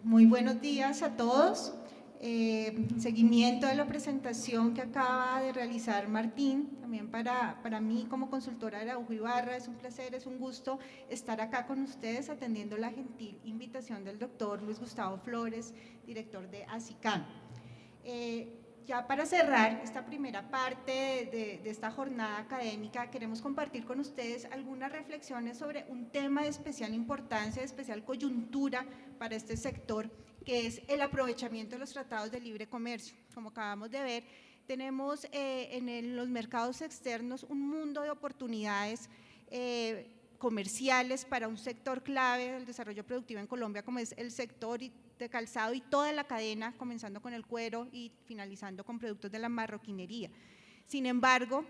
Muy buenos días a todos. Seguimiento de la presentación que acaba de realizar Martín, también para mí como consultora de Araujo Ibarra es un placer, es un gusto estar acá con ustedes atendiendo la gentil invitación del doctor Luis Gustavo Flores, director de ASICAM. Ya para cerrar esta primera parte de esta jornada académica, queremos compartir con ustedes algunas reflexiones sobre un tema de especial importancia, de especial coyuntura para este sector, que es el aprovechamiento de los tratados de libre comercio. Como acabamos de ver, tenemos en los mercados externos un mundo de oportunidades comerciales para un sector clave del desarrollo productivo en Colombia, como es el sector de calzado y toda la cadena, comenzando con el cuero y finalizando con productos de la marroquinería. Sin embargo,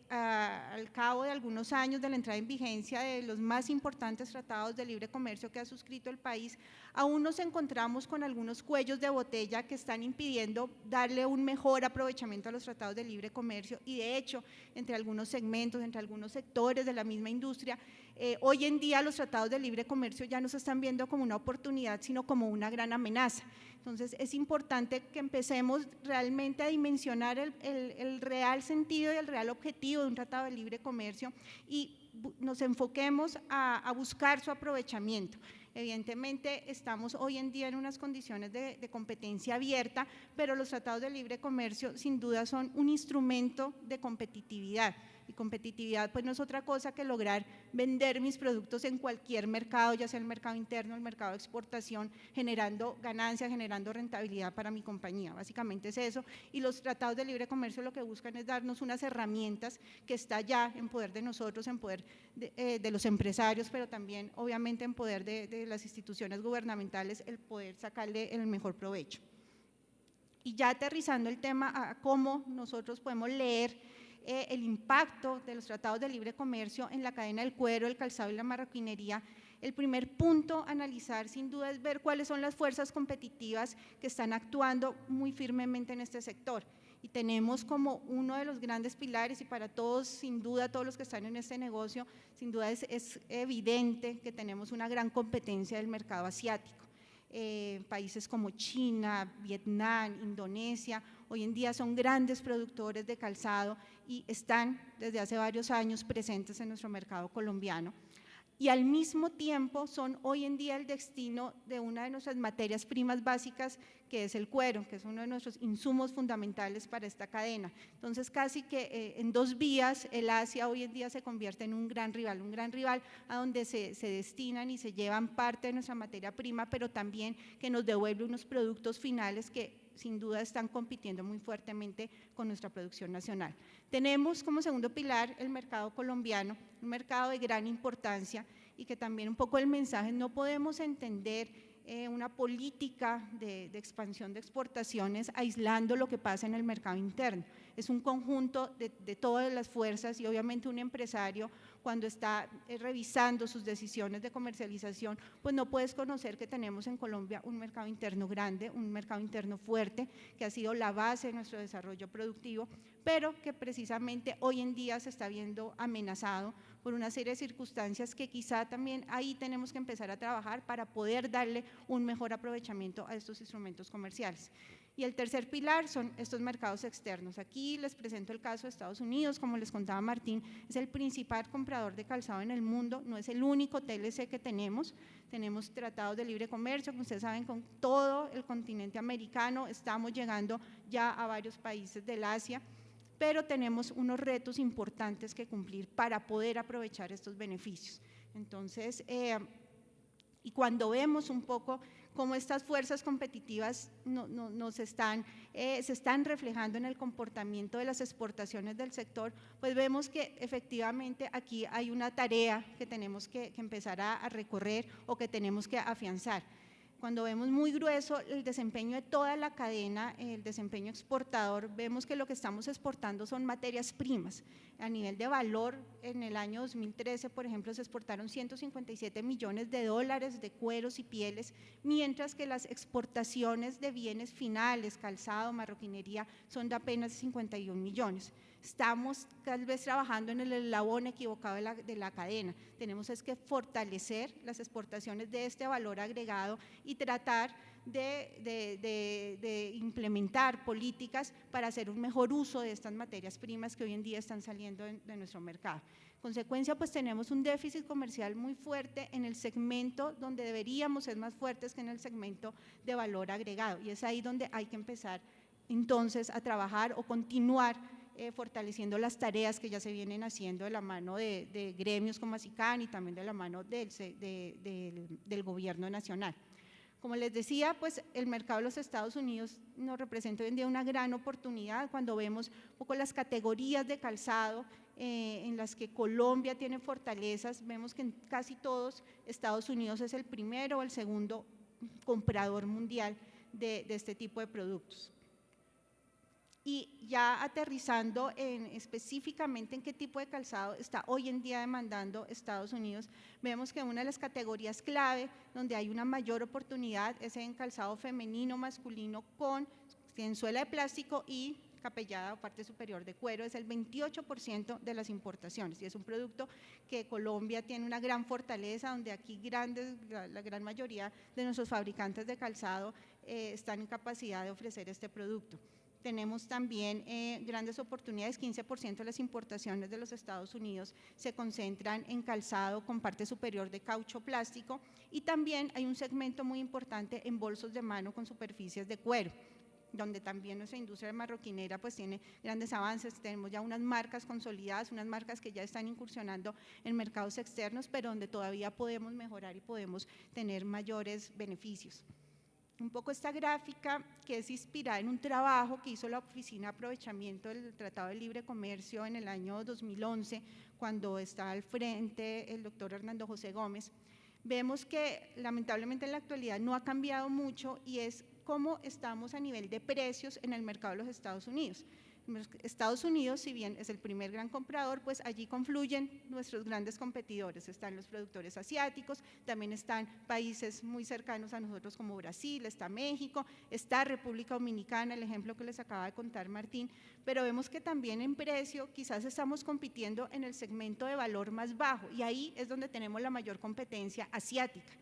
al cabo de algunos años de la entrada en vigencia de los más importantes tratados de libre comercio que ha suscrito el país, aún nos encontramos con algunos cuellos de botella que están impidiendo darle un mejor aprovechamiento a los tratados de libre comercio y de hecho, entre algunos segmentos, entre algunos sectores de la misma industria, hoy en día los tratados de libre comercio ya no se están viendo como una oportunidad, sino como una gran amenaza. Entonces, es importante que empecemos realmente a dimensionar el real sentido y el real objetivo de un tratado de libre comercio y nos enfoquemos a buscar su aprovechamiento. Evidentemente, estamos hoy en día en unas condiciones de competencia abierta, pero los tratados de libre comercio sin duda son un instrumento de competitividad. Y competitividad pues no es otra cosa que lograr vender mis productos en cualquier mercado, ya sea el mercado interno, el mercado de exportación, generando ganancias, generando rentabilidad para mi compañía. Básicamente es eso. Y los tratados de libre comercio lo que buscan es darnos unas herramientas que está ya en poder de nosotros, en poder de los empresarios, pero también obviamente en poder de las instituciones gubernamentales, el poder sacarle el mejor provecho. Y ya aterrizando el tema a cómo nosotros podemos leer el impacto de los tratados de libre comercio en la cadena del cuero, el calzado y la marroquinería, el primer punto a analizar sin duda es ver cuáles son las fuerzas competitivas que están actuando muy firmemente en este sector. Y tenemos como uno de los grandes pilares, y para todos, sin duda, todos los que están en este negocio, sin duda es evidente que tenemos una gran competencia del mercado asiático. Países como China, Vietnam, Indonesia, hoy en día son grandes productores de calzado y están desde hace varios años presentes en nuestro mercado colombiano. Y al mismo tiempo son hoy en día el destino de una de nuestras materias primas básicas, que es el cuero, que es uno de nuestros insumos fundamentales para esta cadena. Entonces, casi que en dos vías, el Asia hoy en día se convierte en un gran rival a donde se destinan y se llevan parte de nuestra materia prima, pero también que nos devuelve unos productos finales que sin duda están compitiendo muy fuertemente con nuestra producción nacional. Tenemos como segundo pilar el mercado colombiano, un mercado de gran importancia y que también un poco el mensaje, no podemos entender una política de expansión de exportaciones aislando lo que pasa en el mercado interno. Es un conjunto de todas las fuerzas y obviamente un empresario cuando está revisando sus decisiones de comercialización, pues no puedes conocer que tenemos en Colombia un mercado interno grande, un mercado interno fuerte, que ha sido la base de nuestro desarrollo productivo, pero que precisamente hoy en día se está viendo amenazado por una serie de circunstancias que quizá también ahí tenemos que empezar a trabajar para poder darle un mejor aprovechamiento a estos instrumentos comerciales. Y el tercer pilar son estos mercados externos. Aquí les presento el caso de Estados Unidos, como les contaba Martín, es el principal comprador de calzado en el mundo, no es el único TLC que tenemos tratados de libre comercio, como ustedes saben, con todo el continente americano, estamos llegando ya a varios países del Asia, pero tenemos unos retos importantes que cumplir para poder aprovechar estos beneficios. Entonces, y cuando vemos un poco cómo estas fuerzas competitivas se están reflejando en el comportamiento de las exportaciones del sector, pues vemos que efectivamente aquí hay una tarea que tenemos que empezar a recorrer o que tenemos que afianzar. Cuando vemos muy grueso el desempeño de toda la cadena, el desempeño exportador, vemos que lo que estamos exportando son materias primas. A nivel de valor, en el año 2013, por ejemplo, se exportaron 157 millones de dólares de cueros y pieles, mientras que las exportaciones de bienes finales, calzado, marroquinería, son de apenas 51 millones. estamos tal vez trabajando en el eslabón equivocado de la cadena. Tenemos es que fortalecer las exportaciones de este valor agregado y tratar de implementar políticas para hacer un mejor uso de estas materias primas que hoy en día están saliendo de nuestro mercado. En consecuencia, pues tenemos un déficit comercial muy fuerte en el segmento donde deberíamos ser más fuertes que en el segmento de valor agregado, y es ahí donde hay que empezar entonces a trabajar o continuar fortaleciendo las tareas que ya se vienen haciendo de la mano de gremios como ASICAN y también de la mano del gobierno nacional. Como les decía, pues el mercado de los Estados Unidos nos representa hoy en día una gran oportunidad cuando vemos un poco las categorías de calzado en las que Colombia tiene fortalezas. Vemos que en casi todos Estados Unidos es el primero o el segundo comprador mundial de este tipo de productos. Y ya aterrizando específicamente en qué tipo de calzado está hoy en día demandando Estados Unidos, vemos que una de las categorías clave donde hay una mayor oportunidad es en calzado femenino, masculino, en suela de plástico y capellada o parte superior de cuero. Es el 28% de las importaciones y es un producto que Colombia tiene una gran fortaleza, donde aquí la gran mayoría de nuestros fabricantes de calzado están en capacidad de ofrecer este producto. Tenemos también grandes oportunidades. 15% de las importaciones de los Estados Unidos se concentran en calzado con parte superior de caucho plástico, y también hay un segmento muy importante en bolsos de mano con superficies de cuero, donde también nuestra industria marroquinera pues tiene grandes avances. Tenemos ya unas marcas consolidadas, unas marcas que ya están incursionando en mercados externos, pero donde todavía podemos mejorar y podemos tener mayores beneficios. Un poco esta gráfica, que es inspirada en un trabajo que hizo la Oficina de Aprovechamiento del Tratado de Libre Comercio en el año 2011, cuando estaba al frente el doctor Hernando José Gómez. Vemos que lamentablemente en la actualidad no ha cambiado mucho, y es cómo estamos a nivel de precios en el mercado de los Estados Unidos. Estados Unidos, si bien es el primer gran comprador, pues allí confluyen nuestros grandes competidores. Están los productores asiáticos, también están países muy cercanos a nosotros como Brasil, está México, está República Dominicana, el ejemplo que les acaba de contar Martín, pero vemos que también en precio quizás estamos compitiendo en el segmento de valor más bajo, y ahí es donde tenemos la mayor competencia asiática.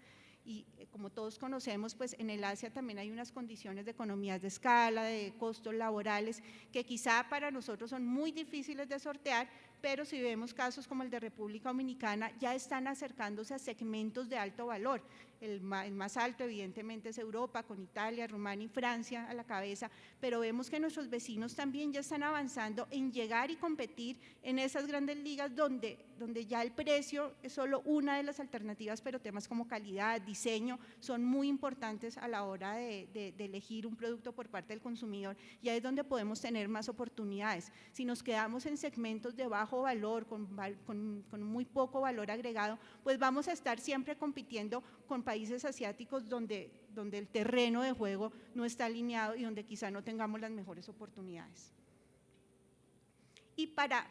Y como todos conocemos, pues en el Asia también hay unas condiciones de economías de escala, de costos laborales, que quizá para nosotros son muy difíciles de sortear, pero si vemos casos como el de República Dominicana, ya están acercándose a segmentos de alto valor. El más alto evidentemente es Europa, con Italia, Rumania y Francia a la cabeza, pero vemos que nuestros vecinos también ya están avanzando en llegar y competir en esas grandes ligas donde ya el precio es solo una de las alternativas, pero temas como calidad, diseño, son muy importantes a la hora de elegir un producto por parte del consumidor, y ahí es donde podemos tener más oportunidades. Si nos quedamos en segmentos de bajo valor, con muy poco valor agregado, pues vamos a estar siempre compitiendo con países asiáticos donde el terreno de juego no está alineado y donde quizá no tengamos las mejores oportunidades. Y para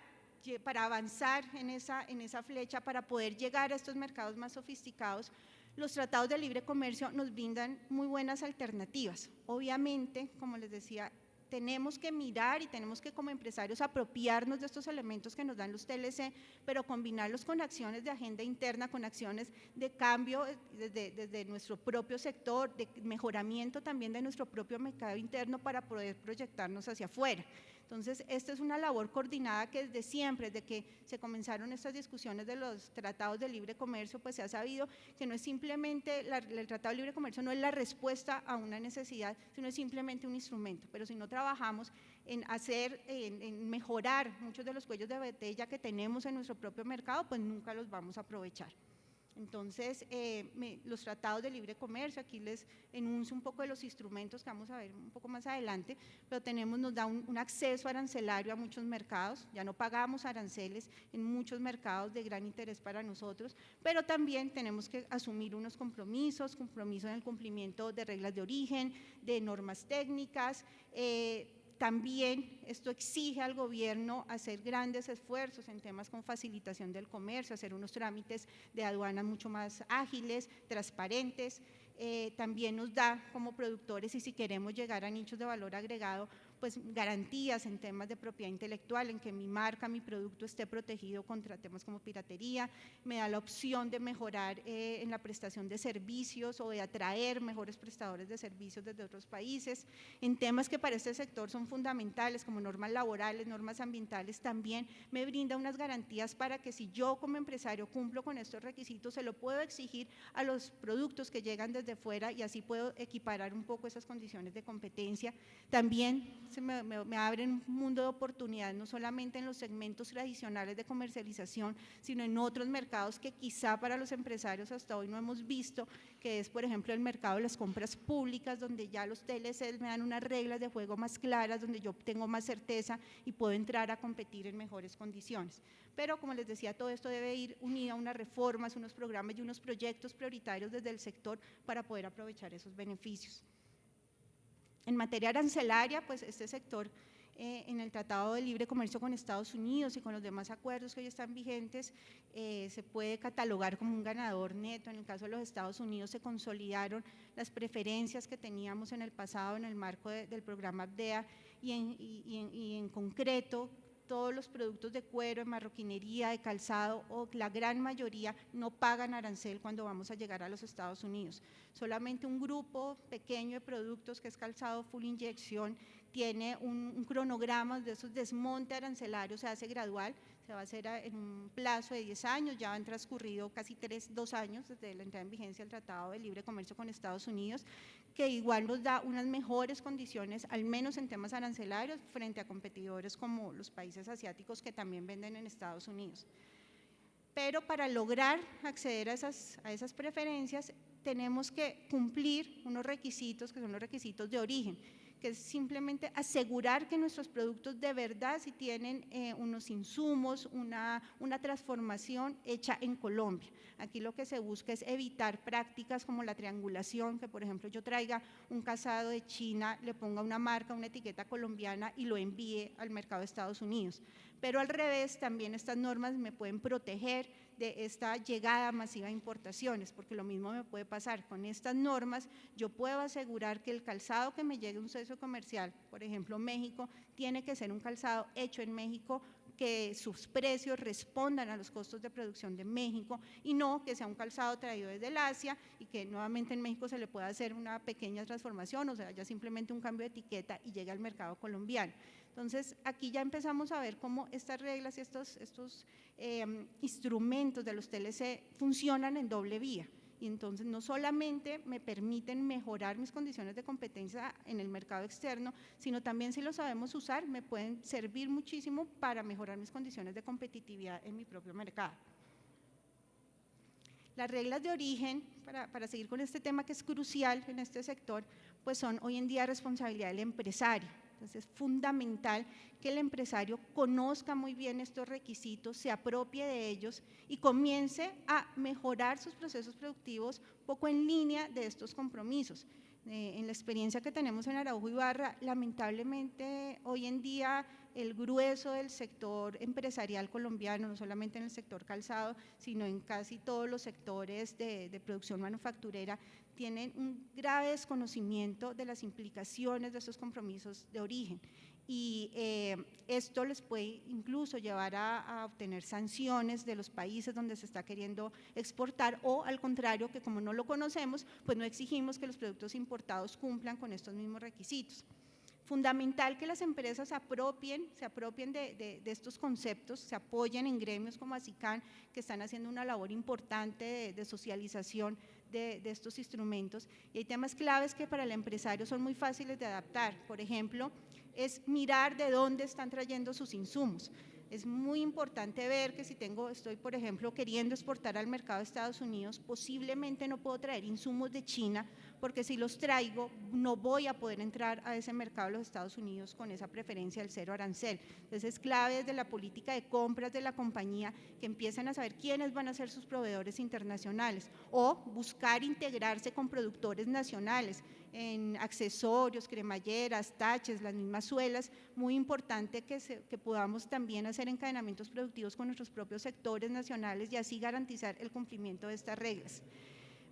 avanzar en esa flecha, para poder llegar a estos mercados más sofisticados, los tratados de libre comercio nos brindan muy buenas alternativas. Obviamente, como les decía, tenemos que mirar y tenemos que como empresarios apropiarnos de estos elementos que nos dan los TLC, pero combinarlos con acciones de agenda interna, con acciones de cambio desde nuestro propio sector, de mejoramiento también de nuestro propio mercado interno para poder proyectarnos hacia afuera. Entonces, esta es una labor coordinada que desde siempre, desde que se comenzaron estas discusiones de los tratados de libre comercio, pues se ha sabido que no es simplemente, el tratado de libre comercio no es la respuesta a una necesidad, sino es simplemente un instrumento. Pero si no trabajamos en mejorar muchos de los cuellos de botella que tenemos en nuestro propio mercado, pues nunca los vamos a aprovechar. Entonces, los tratados de libre comercio, aquí les enuncio un poco de los instrumentos que vamos a ver un poco más adelante, pero nos da un acceso arancelario a muchos mercados, ya no pagamos aranceles en muchos mercados de gran interés para nosotros, pero también tenemos que asumir unos compromisos en el cumplimiento de reglas de origen, de normas técnicas. También esto exige al gobierno hacer grandes esfuerzos en temas con facilitación del comercio, hacer unos trámites de aduana mucho más ágiles, transparentes. También nos da como productores, y si queremos llegar a nichos de valor agregado, pues garantías en temas de propiedad intelectual, en que mi marca, mi producto esté protegido contra temas como piratería, me da la opción de mejorar en la prestación de servicios o de atraer mejores prestadores de servicios desde otros países, en temas que para este sector son fundamentales como normas laborales, normas ambientales, también me brinda unas garantías para que si yo como empresario cumplo con estos requisitos, se lo puedo exigir a los productos que llegan desde fuera y así puedo equiparar un poco esas condiciones de competencia. También me abren un mundo de oportunidades, no solamente en los segmentos tradicionales de comercialización, sino en otros mercados que quizá para los empresarios hasta hoy no hemos visto, que es, por ejemplo, el mercado de las compras públicas, donde ya los TLCs me dan unas reglas de juego más claras, donde yo tengo más certeza y puedo entrar a competir en mejores condiciones. Pero, como les decía, todo esto debe ir unido a unas reformas, unos programas y unos proyectos prioritarios desde el sector para poder aprovechar esos beneficios. En materia arancelaria, pues este sector en el Tratado de Libre Comercio con Estados Unidos y con los demás acuerdos que hoy están vigentes, se puede catalogar como un ganador neto. En el caso de los Estados Unidos se consolidaron las preferencias que teníamos en el pasado en el marco del programa APDEA y en concreto todos los productos de cuero, de marroquinería, de calzado o la gran mayoría no pagan arancel cuando vamos a llegar a los Estados Unidos. Solamente un grupo pequeño de productos que es calzado full inyección tiene un cronograma de esos desmonte arancelario, se hace gradual, se va a hacer en un plazo de 10 años, ya han transcurrido casi 2 años desde la entrada en vigencia del Tratado de Libre Comercio con Estados Unidos, que igual nos da unas mejores condiciones, al menos en temas arancelarios, frente a competidores como los países asiáticos que también venden en Estados Unidos. Pero para lograr acceder a esas preferencias, tenemos que cumplir unos requisitos que son los requisitos de origen, que es simplemente asegurar que nuestros productos de verdad sí tienen unos insumos, una transformación hecha en Colombia. Aquí lo que se busca es evitar prácticas como la triangulación, que por ejemplo yo traiga un calzado de China, le ponga una marca, una etiqueta colombiana y lo envíe al mercado de Estados Unidos. Pero al revés, también estas normas me pueden proteger de esta llegada masiva de importaciones, porque lo mismo me puede pasar con estas normas, yo puedo asegurar que el calzado que me llegue a un socio comercial, por ejemplo México, tiene que ser un calzado hecho en México, que sus precios respondan a los costos de producción de México y no que sea un calzado traído desde el Asia y que nuevamente en México se le pueda hacer una pequeña transformación, o sea, ya simplemente un cambio de etiqueta y llegue al mercado colombiano. Entonces, aquí ya empezamos a ver cómo estas reglas y estos instrumentos de los TLC funcionan en doble vía. Y entonces no solamente me permiten mejorar mis condiciones de competencia en el mercado externo, sino también si lo sabemos usar, me pueden servir muchísimo para mejorar mis condiciones de competitividad en mi propio mercado. Las reglas de origen, para seguir con este tema que es crucial en este sector, pues son hoy en día responsabilidad del empresario. Entonces es fundamental que el empresario conozca muy bien estos requisitos, se apropie de ellos y comience a mejorar sus procesos productivos poco en línea de estos compromisos. En la experiencia que tenemos en Araujo Ibarra, lamentablemente hoy en día el grueso del sector empresarial colombiano, no solamente en el sector calzado, sino en casi todos los sectores de producción manufacturera, tienen un grave desconocimiento de las implicaciones de estos compromisos de origen. Y esto les puede incluso llevar a obtener sanciones de los países donde se está queriendo exportar o al contrario, que como no lo conocemos, pues no exigimos que los productos importados cumplan con estos mismos requisitos. Fundamental que las empresas se apropien de estos conceptos, se apoyen en gremios como ASICAN, que están haciendo una labor importante de socialización de estos instrumentos. Y hay temas claves que para el empresario son muy fáciles de adaptar. Por ejemplo, es mirar de dónde están trayendo sus insumos. Es muy importante ver que si estoy, por ejemplo, queriendo exportar al mercado de Estados Unidos, posiblemente no puedo traer insumos de China, porque si los traigo no voy a poder entrar a ese mercado de los Estados Unidos con esa preferencia del cero arancel. Entonces es clave desde la política de compras de la compañía que empiecen a saber quiénes van a ser sus proveedores internacionales o buscar integrarse con productores nacionales en accesorios, cremalleras, taches, las mismas suelas. Muy importante que podamos también hacer encadenamientos productivos con nuestros propios sectores nacionales y así garantizar el cumplimiento de estas reglas.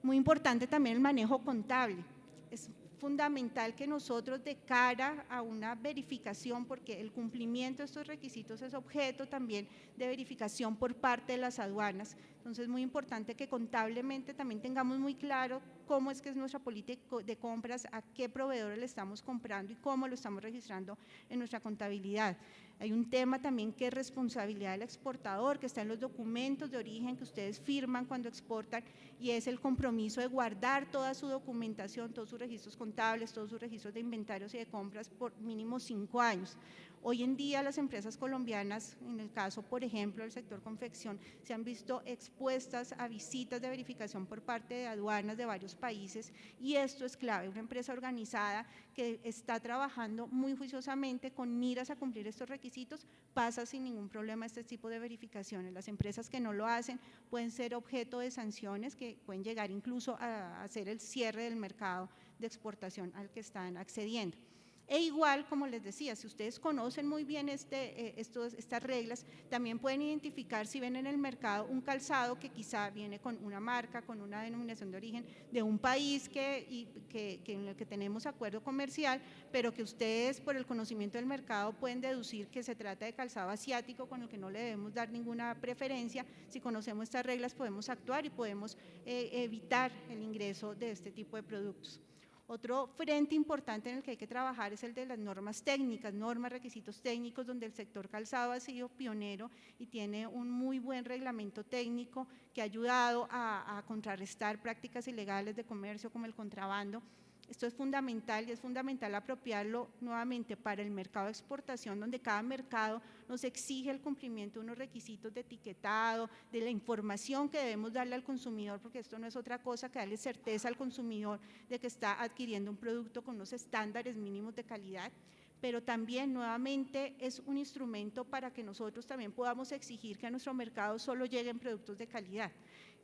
Muy importante también el manejo contable. Es fundamental que nosotros, de cara a una verificación, porque el cumplimiento de estos requisitos es objeto también de verificación por parte de las aduanas, entonces es muy importante que contablemente también tengamos muy claro cómo es que es nuestra política de compras, a qué proveedores le estamos comprando y cómo lo estamos registrando en nuestra contabilidad. Hay un tema también que es responsabilidad del exportador, que está en los documentos de origen que ustedes firman cuando exportan, y es el compromiso de guardar toda su documentación, todos sus registros contables, todos sus registros de inventarios y de compras por mínimo 5 años. Hoy en día las empresas colombianas, en el caso, por ejemplo, del sector confección, se han visto expuestas a visitas de verificación por parte de aduanas de varios países, y esto es clave. Una empresa organizada que está trabajando muy juiciosamente con miras a cumplir estos requisitos pasa sin ningún problema este tipo de verificaciones. Las empresas que no lo hacen pueden ser objeto de sanciones que pueden llegar incluso a hacer el cierre del mercado de exportación al que están accediendo. E igual, como les decía, si ustedes conocen muy bien estas reglas, también pueden identificar si ven en el mercado un calzado que quizá viene con una marca, con una denominación de origen de un país en el que tenemos acuerdo comercial, pero que ustedes, por el conocimiento del mercado, pueden deducir que se trata de calzado asiático con el que no le debemos dar ninguna preferencia. Si conocemos estas reglas, podemos actuar y podemos evitar el ingreso de este tipo de productos. Otro frente importante en el que hay que trabajar es el de las normas técnicas, normas, requisitos técnicos, donde el sector calzado ha sido pionero y tiene un muy buen reglamento técnico que ha ayudado a contrarrestar prácticas ilegales de comercio como el contrabando. Esto es fundamental, y es fundamental apropiarlo nuevamente para el mercado de exportación, donde cada mercado nos exige el cumplimiento de unos requisitos de etiquetado, de la información que debemos darle al consumidor, porque esto no es otra cosa que darle certeza al consumidor de que está adquiriendo un producto con unos estándares mínimos de calidad, pero también nuevamente es un instrumento para que nosotros también podamos exigir que a nuestro mercado solo lleguen productos de calidad.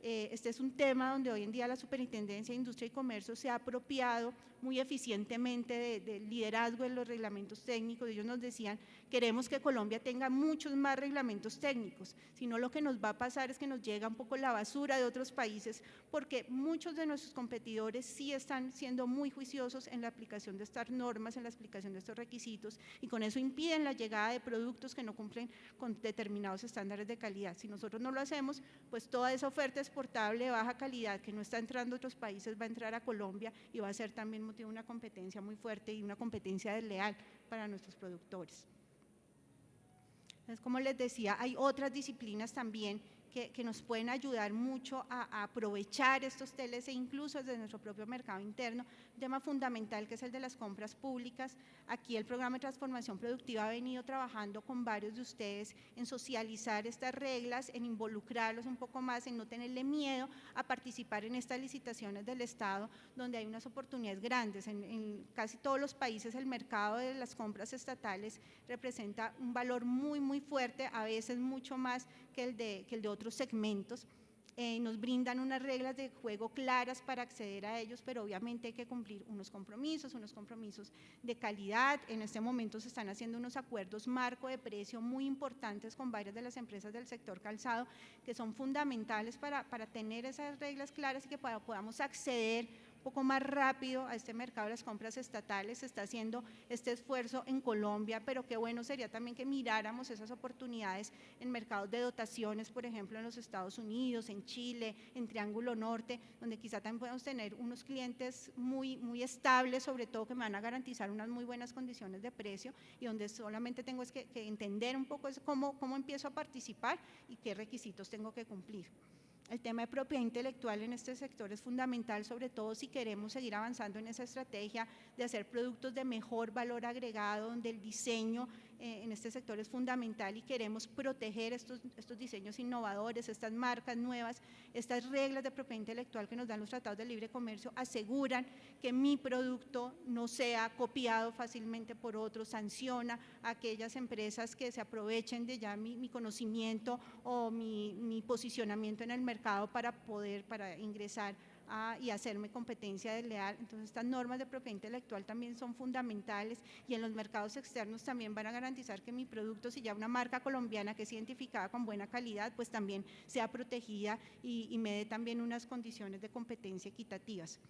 Este es un tema donde hoy en día la Superintendencia de Industria y Comercio se ha apropiado muy eficientemente del liderazgo de los reglamentos técnicos. Ellos nos decían, queremos que Colombia tenga muchos más reglamentos técnicos, si no lo que nos va a pasar es que nos llega un poco la basura de otros países, porque muchos de nuestros competidores sí están siendo muy juiciosos en la aplicación de estas normas, en la aplicación de estos requisitos, y con eso impiden la llegada de productos que no cumplen con determinados estándares de calidad. Si nosotros no lo hacemos, pues toda esa oferta exportable de baja calidad que no está entrando a otros países va a entrar a Colombia y va a ser también motivo de una competencia muy fuerte y una competencia desleal para nuestros productores. Entonces, como les decía, hay otras disciplinas también que nos pueden ayudar mucho a aprovechar estos TLC, incluso desde nuestro propio mercado interno. Un tema fundamental que es el de las compras públicas. Aquí el programa de transformación productiva ha venido trabajando con varios de ustedes en socializar estas reglas, en involucrarlos un poco más, en no tenerle miedo a participar en estas licitaciones del Estado, donde hay unas oportunidades grandes. En casi todos los países el mercado de las compras estatales representa un valor muy fuerte, a veces mucho más que el de otros segmentos. Nos brindan unas reglas de juego claras para acceder a ellos, pero obviamente hay que cumplir unos compromisos de calidad. En este momento se están haciendo unos acuerdos marco de precio muy importantes con varias de las empresas del sector calzado, que son fundamentales para tener esas reglas claras y que podamos acceder un poco más rápido a este mercado de las compras estatales. Se está haciendo este esfuerzo en Colombia, pero qué bueno sería también que miráramos esas oportunidades en mercados de dotaciones, por ejemplo en los Estados Unidos, en Chile, en Triángulo Norte, donde quizá también podemos tener unos clientes muy estables, sobre todo que me van a garantizar unas muy buenas condiciones de precio, y donde solamente tengo que entender un poco cómo empiezo a participar y qué requisitos tengo que cumplir. El tema de propiedad intelectual en este sector es fundamental, sobre todo si queremos seguir avanzando en esa estrategia de hacer productos de mejor valor agregado, donde el diseño en este sector es fundamental y queremos proteger estos diseños innovadores, estas marcas nuevas. Estas reglas de propiedad intelectual que nos dan los tratados de libre comercio aseguran que mi producto no sea copiado fácilmente por otros, sanciona a aquellas empresas que se aprovechen de ya mi conocimiento o mi posicionamiento en el mercado para ingresar y hacerme competencia desleal. Entonces estas normas de propiedad intelectual también son fundamentales, y en los mercados externos también van a garantizar que mi producto, si ya una marca colombiana que es identificada con buena calidad, pues también sea protegida y me dé también unas condiciones de competencia equitativas.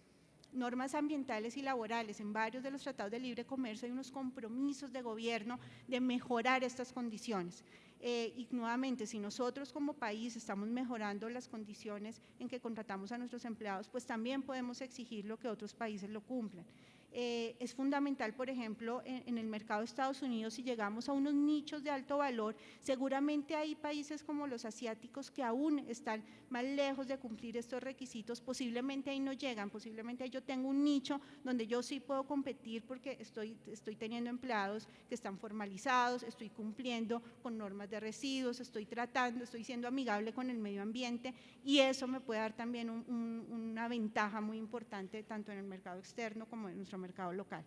normas ambientales y laborales. En varios de los tratados de libre comercio hay unos compromisos de gobierno de mejorar estas condiciones. Y nuevamente, si nosotros como país estamos mejorando las condiciones en que contratamos a nuestros empleados, pues también podemos exigir lo que otros países lo cumplan. Es fundamental, por ejemplo, en el mercado de Estados Unidos, si llegamos a unos nichos de alto valor, seguramente hay países como los asiáticos que aún están más lejos de cumplir estos requisitos, posiblemente ahí no llegan, posiblemente ahí yo tengo un nicho donde yo sí puedo competir porque estoy teniendo empleados que están formalizados, estoy cumpliendo con normas de residuos, estoy siendo amigable con el medio ambiente, y eso me puede dar también una ventaja muy importante tanto en el mercado externo como en nuestro mercado local.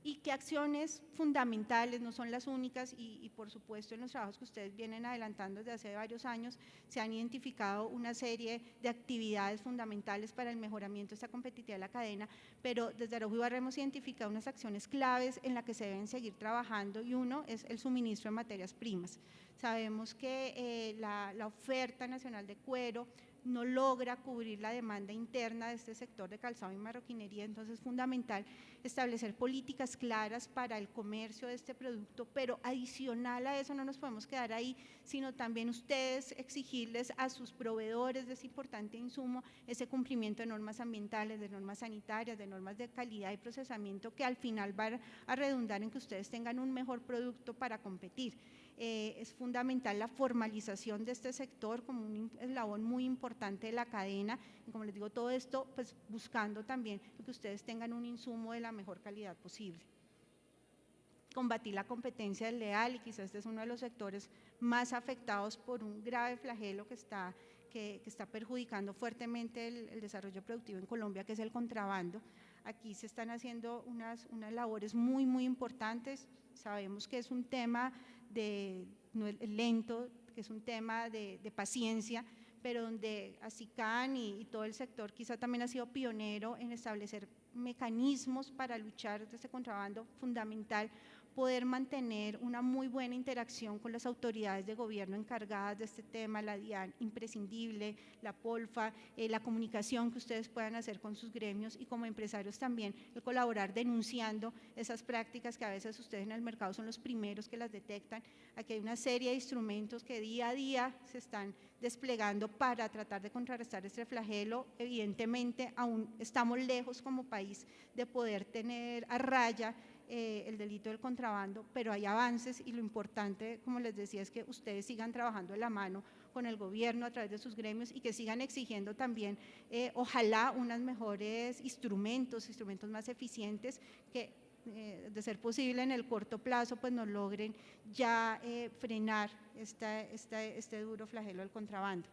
Y qué acciones fundamentales, no son las únicas, y por supuesto en los trabajos que ustedes vienen adelantando desde hace varios años se han identificado una serie de actividades fundamentales para el mejoramiento de esta competitividad de la cadena, pero desde Araujo y Barra hemos identificado unas acciones claves en las que se deben seguir trabajando, y uno es el suministro de materias primas. Sabemos que la oferta nacional de cuero no logra cubrir la demanda interna de este sector de calzado y marroquinería, entonces es fundamental establecer políticas claras para el comercio de este producto, pero adicional a eso no nos podemos quedar ahí, sino también ustedes exigirles a sus proveedores de ese importante insumo ese cumplimiento de normas ambientales, de normas sanitarias, de normas de calidad y procesamiento, que al final va a redundar en que ustedes tengan un mejor producto para competir. Es fundamental la formalización de este sector como un eslabón muy importante de la cadena, y como les digo, todo esto pues buscando también que ustedes tengan un insumo de la mejor calidad posible. Combatir la competencia desleal, y quizás este es uno de los sectores más afectados por un grave flagelo que está perjudicando fuertemente el desarrollo productivo en Colombia, que es el contrabando. Aquí se están haciendo unas labores muy, muy importantes. Sabemos que es un tema lento, que es un tema de paciencia, pero donde ASICAN y todo el sector quizá también ha sido pionero en establecer mecanismos para luchar de este contrabando. Fundamental poder mantener una muy buena interacción con las autoridades de gobierno encargadas de este tema, la DIAN, imprescindible, la POLFA, la comunicación que ustedes puedan hacer con sus gremios, y como empresarios también el colaborar denunciando esas prácticas que a veces ustedes en el mercado son los primeros que las detectan. Aquí hay una serie de instrumentos que día a día se están desplegando para tratar de contrarrestar este flagelo. Evidentemente aún estamos lejos como país de poder tener a raya el delito del contrabando, pero hay avances, y lo importante, como les decía, es que ustedes sigan trabajando de la mano con el gobierno a través de sus gremios, y que sigan exigiendo también, ojalá, unos mejores instrumentos más eficientes que, de ser posible en el corto plazo, pues nos logren ya frenar este duro flagelo del contrabando.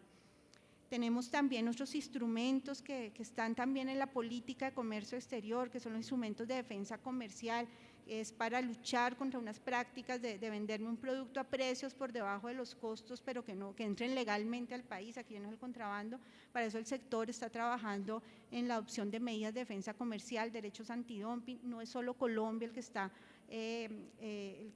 Tenemos también otros instrumentos que están también en la política de comercio exterior, que son los instrumentos de defensa comercial. Es para luchar contra unas prácticas de venderme un producto a precios por debajo de los costos, pero que entren legalmente al país. Aquí no es el contrabando. Para eso el sector está trabajando en la adopción de medidas de defensa comercial, derechos antidumping. No es solo Colombia el que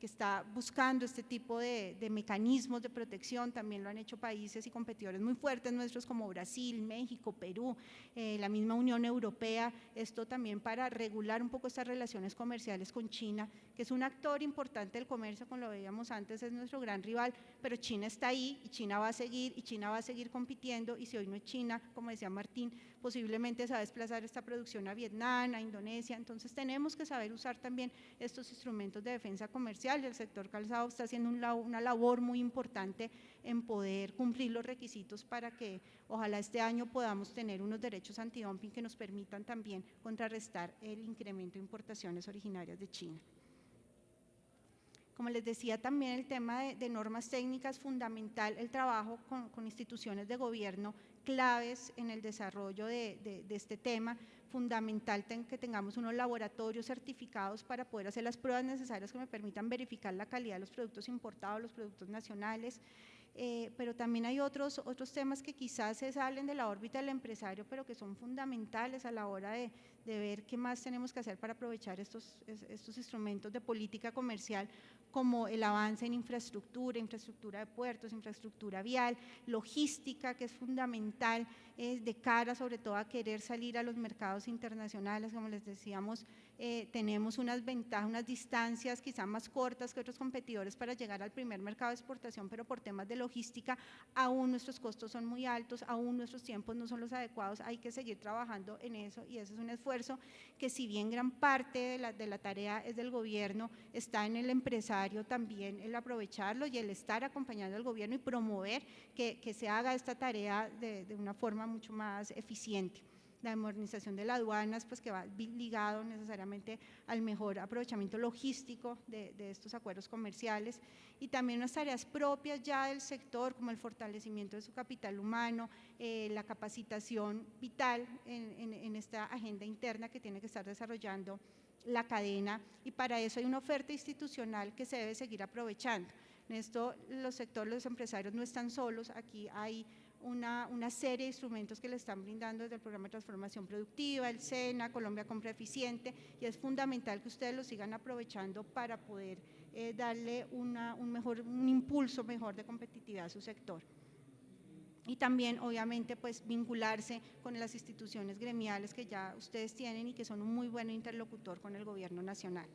está buscando este tipo de mecanismos de protección, también lo han hecho países y competidores muy fuertes nuestros como Brasil, México, Perú, la misma Unión Europea. Esto también para regular un poco estas relaciones comerciales con China, que es un actor importante del comercio, como lo veíamos antes, es nuestro gran rival, pero China está ahí, y China va a seguir compitiendo, y si hoy no es China, como decía Martín, posiblemente se va a desplazar esta producción a Vietnam, a Indonesia. Entonces tenemos que saber usar también estos instrumentos de defensa comercial, y el sector calzado está haciendo una labor muy importante en poder cumplir los requisitos para que ojalá este año podamos tener unos derechos antidumping que nos permitan también contrarrestar el incremento de importaciones originarias de China. Como les decía, también el tema de normas técnicas, fundamental el trabajo con instituciones de gobierno claves en el desarrollo de este tema. Fundamental que tengamos unos laboratorios certificados para poder hacer las pruebas necesarias que me permitan verificar la calidad de los productos importados, los productos nacionales. Pero también hay otros temas que quizás se salen de la órbita del empresario, pero que son fundamentales a la hora de ver qué más tenemos que hacer para aprovechar estos instrumentos de política comercial, como el avance en infraestructura de puertos, infraestructura vial, logística, que es fundamental, de cara sobre todo a querer salir a los mercados internacionales. Como les decíamos, tenemos unas ventajas, unas distancias quizá más cortas que otros competidores para llegar al primer mercado de exportación, pero por temas de logística aún nuestros costos son muy altos, aún nuestros tiempos no son los adecuados, hay que seguir trabajando en eso, y ese es un esfuerzo que, si bien gran parte de la tarea es del gobierno, está en el empresario también el aprovecharlo y el estar acompañando al gobierno y promover que se haga esta tarea de una forma mucho más eficiente. La modernización de las aduanas, pues que va ligado necesariamente al mejor aprovechamiento logístico de estos acuerdos comerciales, y también unas tareas propias ya del sector, como el fortalecimiento de su capital humano, la capacitación vital en esta agenda interna que tiene que estar desarrollando la cadena, y para eso hay una oferta institucional que se debe seguir aprovechando. En esto los sectores, los empresarios no están solos, aquí hay una serie de instrumentos que le están brindando desde el Programa de Transformación Productiva, el SENA, Colombia Compra Eficiente, y es fundamental que ustedes lo sigan aprovechando para poder darle un impulso mejor de competitividad a su sector. Y también, obviamente, pues vincularse con las instituciones gremiales que ya ustedes tienen y que son un muy buen interlocutor con el gobierno nacional.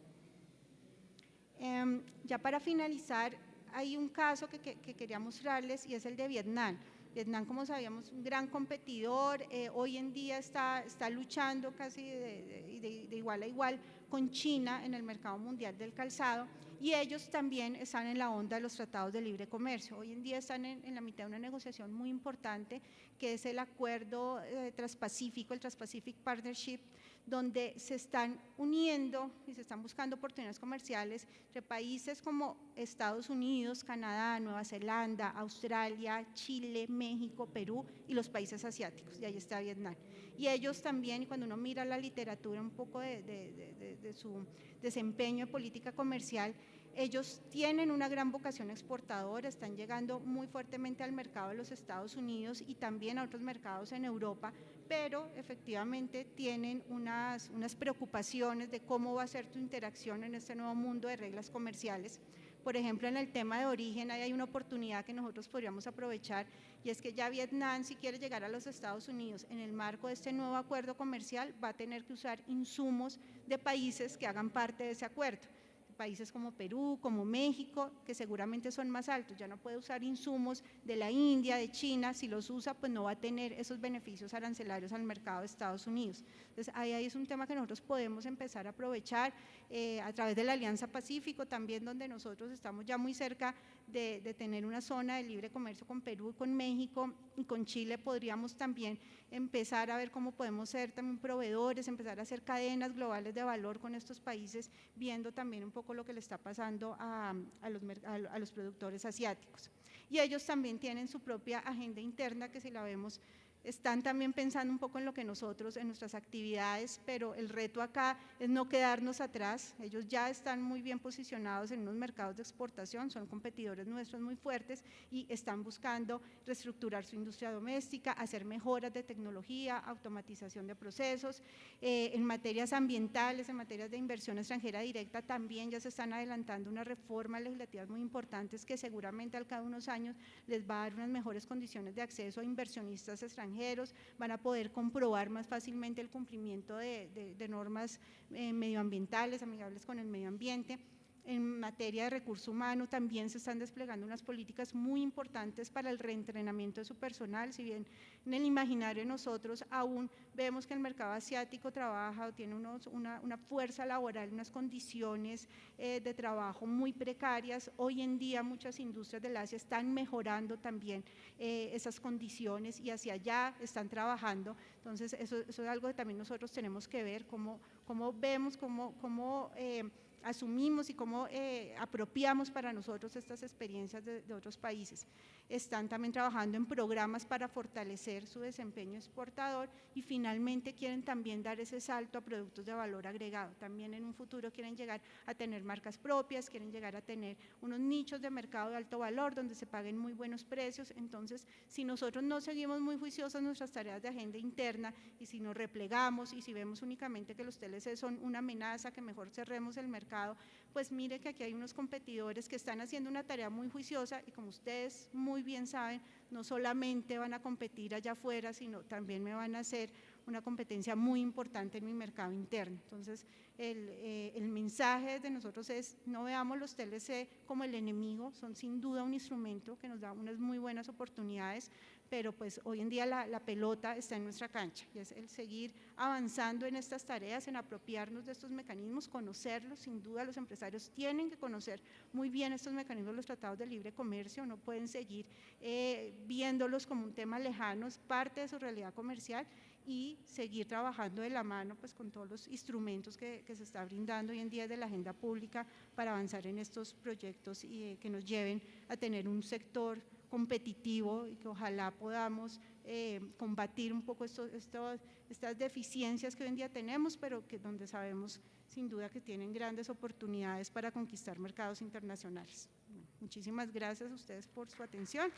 Ya para finalizar, hay un caso que quería mostrarles, y es el de Vietnam. Vietnam, como sabíamos, un gran competidor, hoy en día está luchando casi de igual a igual con China en el mercado mundial del calzado, y ellos también están en la onda de los tratados de libre comercio. Hoy en día están en la mitad de una negociación muy importante, que es el acuerdo transpacífico, el Trans-Pacific Partnership, donde se están uniendo y se están buscando oportunidades comerciales entre países como Estados Unidos, Canadá, Nueva Zelanda, Australia, Chile, México, Perú y los países asiáticos, y ahí está Vietnam. Y ellos también, y cuando uno mira la literatura un poco de su desempeño en política comercial, ellos tienen una gran vocación exportadora, están llegando muy fuertemente al mercado de los Estados Unidos y también a otros mercados en Europa, pero efectivamente tienen unas preocupaciones de cómo va a ser tu interacción en este nuevo mundo de reglas comerciales. Por ejemplo, en el tema de origen, ahí hay una oportunidad que nosotros podríamos aprovechar, y es que ya Vietnam, si quiere llegar a los Estados Unidos en el marco de este nuevo acuerdo comercial, va a tener que usar insumos de países que hagan parte de ese acuerdo. Países como Perú, como México, que seguramente son más altos. Ya no puede usar insumos de la India, de China. Si los usa, pues no va a tener esos beneficios arancelarios al mercado de Estados Unidos. Entonces, ahí es un tema que nosotros podemos empezar a aprovechar a través de la Alianza Pacífico también, donde nosotros estamos ya muy cerca de tener una zona de libre comercio con Perú y con México, y con Chile podríamos también empezar a ver cómo podemos ser también proveedores, empezar a hacer cadenas globales de valor con estos países, viendo también un poco lo que le está pasando a los productores asiáticos. Y ellos también tienen su propia agenda interna, que si la vemos, están también pensando un poco en lo que nosotros, en nuestras actividades, pero el reto acá es no quedarnos atrás. Ellos ya están muy bien posicionados en unos mercados de exportación, son competidores nuestros muy fuertes y están buscando reestructurar su industria doméstica, hacer mejoras de tecnología, automatización de procesos. En materias ambientales, en materias de inversión extranjera directa, también ya se están adelantando unas reformas legislativas muy importantes que seguramente al cabo de unos años les va a dar unas mejores condiciones de acceso a inversionistas extranjeros, van a poder comprobar más fácilmente el cumplimiento de normas medioambientales, amigables con el medio ambiente. En materia de recurso humano también se están desplegando unas políticas muy importantes para el reentrenamiento de su personal. Si bien en el imaginario de nosotros aún vemos que el mercado asiático trabaja o tiene una fuerza laboral, unas condiciones de trabajo muy precarias, hoy en día muchas industrias del Asia están mejorando también esas condiciones y hacia allá están trabajando. Entonces eso es algo que también nosotros tenemos que ver, cómo vemos, cómo asumimos y cómo apropiamos para nosotros estas experiencias de otros países. Están también trabajando en programas para fortalecer su desempeño exportador y finalmente quieren también dar ese salto a productos de valor agregado. También en un futuro quieren llegar a tener marcas propias, quieren llegar a tener unos nichos de mercado de alto valor donde se paguen muy buenos precios. Entonces, si nosotros no seguimos muy juiciosos nuestras tareas de agenda interna y si nos replegamos y si vemos únicamente que los TLC son una amenaza, que mejor cerremos el mercado mercado, pues mire que aquí hay unos competidores que están haciendo una tarea muy juiciosa y como ustedes muy bien saben, no solamente van a competir allá afuera, sino también me van a hacer una competencia muy importante en mi mercado interno. Entonces, el mensaje de nosotros es, no veamos los TLC como el enemigo, son sin duda un instrumento que nos da unas muy buenas oportunidades, pero pues hoy en día la pelota está en nuestra cancha y es el seguir avanzando en estas tareas, en apropiarnos de estos mecanismos, conocerlos, sin duda los empresarios tienen que conocer muy bien estos mecanismos, los tratados de libre comercio, no pueden seguir viéndolos como un tema lejano, es parte de su realidad comercial y seguir trabajando de la mano pues, con todos los instrumentos que se está brindando hoy en día de la agenda pública para avanzar en estos proyectos y que nos lleven a tener un sector competitivo y que ojalá podamos combatir un poco estas deficiencias que hoy en día tenemos, pero que donde sabemos sin duda que tienen grandes oportunidades para conquistar mercados internacionales. Muchísimas gracias a ustedes por su atención.